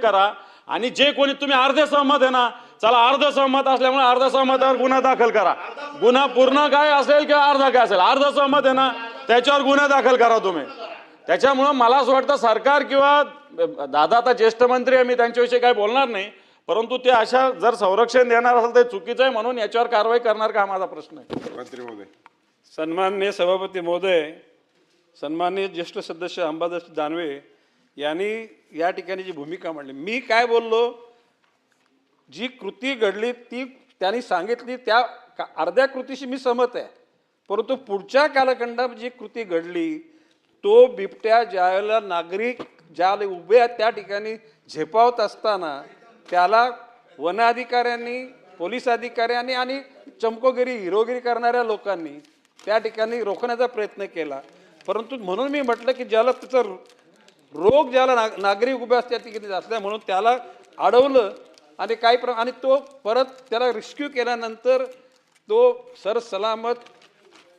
करा आणि जे कोणी तुम्ही अर्धे सहमत आहे ना, चला अर्ध सहमत असल्यामुळे अर्ध सहमतावर गुन्हा दाखल करा. गुन्हा पूर्ण काय असेल किंवा अर्धा काय असेल, अर्ध सहमत आहे ना त्याच्यावर गुन्हा दाखल करा तुम्ही. त्याच्यामुळं मला असं वाटतं सरकार किंवा दादा आता ज्येष्ठ मंत्री आहे, मी त्यांच्याविषयी काही बोलणार नाही, परंतु ते अशा जर संरक्षण देणार असेल तर चुकीचं आहे, म्हणून याच्यावर कारवाई करणार का माझा प्रश्न आहे. मंत्री महोदय. सन्माननीय सभापती महोदय, सन्माननीय ज्येष्ठ सदस्य अंबादास दानवे यांनी या ठिकाणी जी भूमिका मांडली, मी काय बोललो, जी कृती घडली ती त्यांनी सांगितली, त्या अर्ध्या कृतीशी मी सहमत आहे, परंतु पुढच्या कालखंडात जी कृती घडली तो बिबट्या ज्यावेळेला नागरिक ज्याला उभे आहेत त्या ठिकाणी झेपावत असताना त्याला वन अधिकाऱ्यांनी, पोलीस अधिकाऱ्यांनी आणि चमकोगिरी हिरोगिरी करणाऱ्या लोकांनी त्या ठिकाणी रोखण्याचा प्रयत्न केला. परंतु म्हणून मी म्हटलं की ज्याला त्याचा रोग ज्याला नागरिक उभे असतात ठिकाणी असल्या म्हणून त्याला अडवलं आणि आणि तो परत त्याला रेस्क्यू केल्यानंतर तो सरसलामत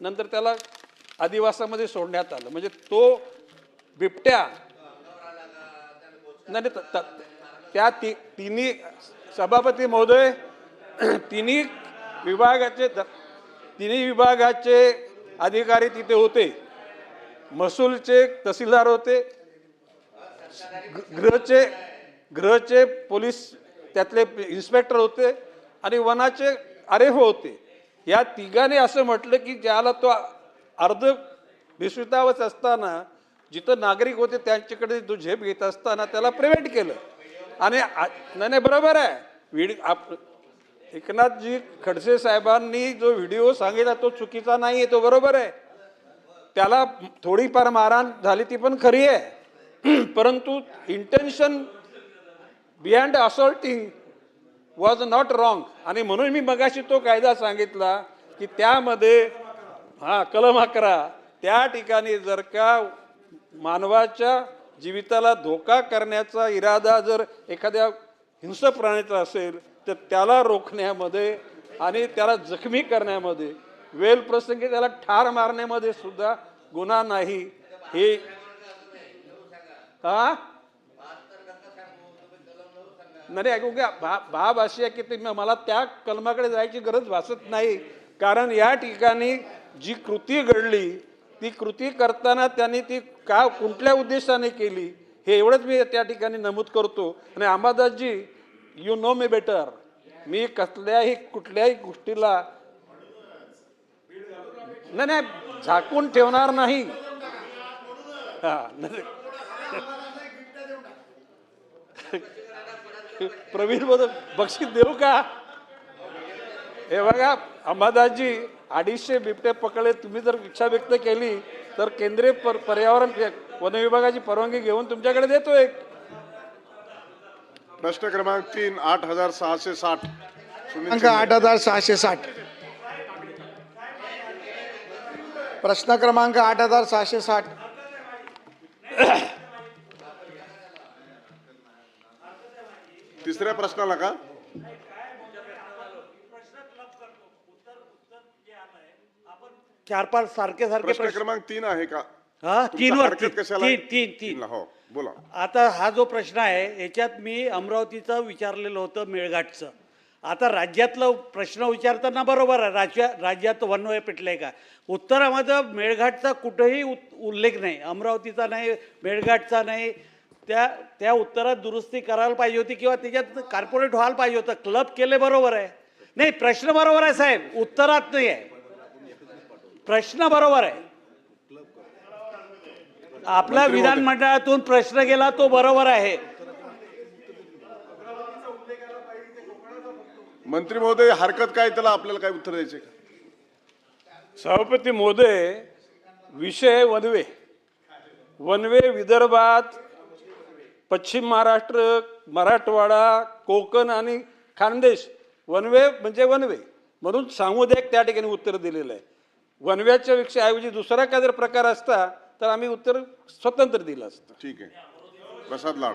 नंतर त्याला आदिवासामध्ये सोडण्यात आलं. म्हणजे तो बिबट्या नाही त्या तिन्ही सभापती महोदय तिन्ही विभागाचे अधिकारी तिथे होते, महसूलचे तहसीलदार होते, गृहचे पोलीस त्यातले इन्स्पेक्टर होते आणि वनाचे आरएफ होते. या तिघांनी असं म्हटलं की ज्याला तो अर्ध बेशुद्धावस्थेत असताना जिथं नागरिक होते त्यांच्याकडे जो झेप घेत असताना त्याला प्रिव्हेंट केलं. आणि नाही बरोबर आहे, एकनाथजी खडसे साहेबांनी जो व्हिडिओ सांगितला तो चुकीचा नाही आहे, तो बरोबर आहे. त्याला थोडीफार मारहाण झाली ती पण खरी आहे, परंतु intention behind assaulting was not wrong. आणि म्हणून मी मगाशी तो कायदा सांगितला की त्यामध्ये कलम 11 त्या ठिकाणी जर का मानवाच्या जीविताला धोका करण्याचा इरादा जर एखाद्या हिंस्र प्राण्याचा असेल तर त्याला रोखण्यामध्ये आणि त्याला जखमी करण्यामध्ये, वेल प्रसंगी त्याला ठार मारण्यामध्ये सुद्धा गुन्हा नाही. हे नाही ऐकू घ्या, बाब अशी आहे की मला त्या कलमाकडे जायची गरज भासत नाही, कारण या ठिकाणी जी कृती घडली ती कृती करताना त्यांनी ती कुठल्या उद्देशाने केली हे एवढंच मी त्या ठिकाणी नमूद करतो. आणि अंबादासजी, यू नो मी बेटर, मी कुठल्याही गोष्टीला नाही झाकून ठेवणार नाही. प्रवीण बोल बक्षीस देऊ का? हे बघा अंबादासजी, 250 बिबटे पकडले, तुम्ही जर इच्छा व्यक्त केली तर केंद्रीय पर्यावरण वन विभागाची परवानगी घेऊन तुमच्याकडे देतो. एक प्रश्न क्रमांक 3 8660 8660 प्रश्न क्रमांक 8660. तिसऱ्या प्रश्नाला का? चार पाच सारखे प्रश्न क्रमांक 3 आहे का? तीन वर कशाला? तीन. हो बोला. आता हा जो प्रश्न आहे याच्यात मी अमरावतीचं विचारलेलं होतं, मेळघाटचं. आता राज्यातलं प्रश्न विचारताना बरोबर आहे, राज्यात वनवे पेटलंय का? उत्तरामध्ये मेळघाटचा कुठेही उल्लेख नाही, अमरावतीचा नाही, मेळघाटचा नाही. त्या उत्तरात दुरुस्ती करायला पाहिजे होती किंवा त्याच्यात कॉर्पोरेट व्हायला पाहिजे होतं. क्लब केले बरोबर आहे, नाही प्रश्न बरोबर आहे साहेब, उत्तरात नाही आहे प्रश्न, बरोबर आहे. आपला विधानमंडळातून प्रश्न गेला तो बरोबर आहे. मंत्री महोदय, हरकत काय, त्याला आपल्याला काय उत्तर द्यायचे का? सभापती महोदय, विषय वनवे विदर्भात, पश्चिम महाराष्ट्र, मराठवाडा, कोकण आणि खानदेश वनवे म्हणजे वनवे म्हणून सामुदायिक त्या ठिकाणी उत्तर दिलेलं आहे. वनव्याच्या ऐवजी दुसरा काय जर प्रकार असता तर आम्ही उत्तर स्वतंत्र दिलं असतं. ठीक आहे. प्रसाद लाड.